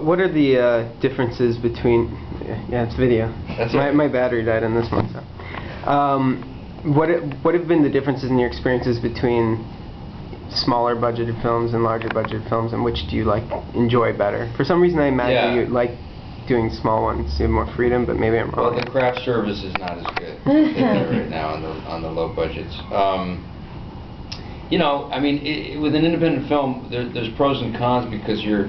What are the differences between? Yeah, it's video. That's my battery died on this one. So, what have been the differences in your experiences between smaller budgeted films and larger budgeted films, and which do you enjoy better? For some reason, I imagine you like doing small ones. You have more freedom, but maybe I'm wrong. Well, the craft service is not as good right now on the low budgets. You know, I mean, with an independent film, there's pros and cons because you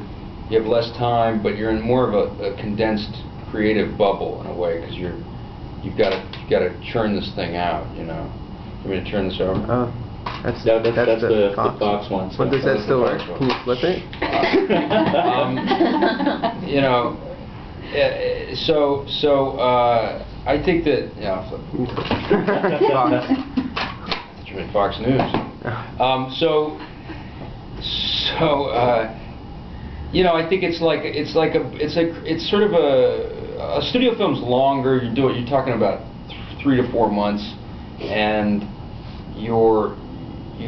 have less time, but you're in more of a condensed creative bubble in a way because you've got to churn this thing out. You know, you want me to turn this over? Oh, that's the Fox one. What does that still work? Can you flip it? You know, I think that I'll flip. You meant Fox News. You know, I think it's sort of a studio film's longer. You're talking about 3 to 4 months, and you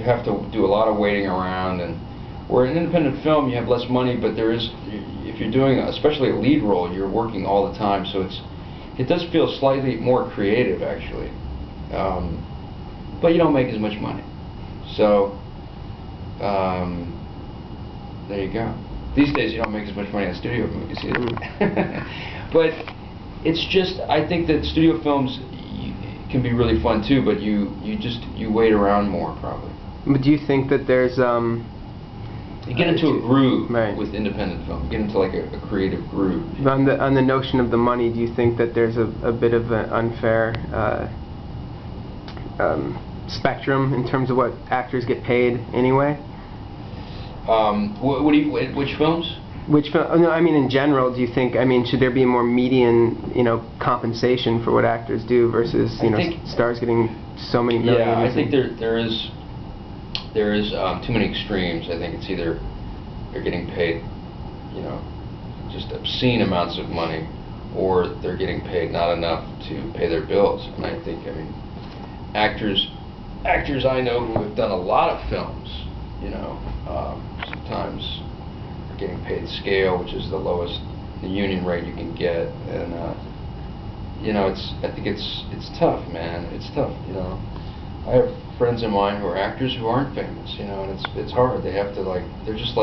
have to do a lot of waiting around. And where an independent film, you have less money, but if you're doing especially a lead role, you're working all the time, so it does feel slightly more creative actually, but you don't make as much money. So there you go. These days you don't make as much money on studio movies either. But it's just, I think that studio films can be really fun too, but you wait around more probably. But do you think that there's you get into a groove right. with independent film. You get into like a creative groove. On the notion of the money, do you think that there's a bit of an unfair spectrum in terms of what actors get paid anyway? Which films? Which film? No, I mean in general. Do you think? I mean, should there be more median, compensation for what actors do versus, stars getting so many millions? Yeah, I think there is too many extremes. I think it's either they're getting paid, just obscene amounts of money, or they're getting paid not enough to pay their bills. And I think, actors I know who have done a lot of films, sometimes are getting paid scale, which is the lowest, the union rate you can get, and I think it's tough, man. It's tough, I have friends of mine who are actors who aren't famous, and it's hard. They have to they're just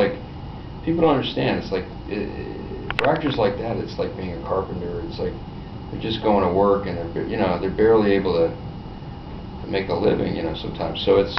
people don't understand. It's for actors like that, it's like being a carpenter. It's like they're just going to work and they're barely able to make a living, sometimes. So it's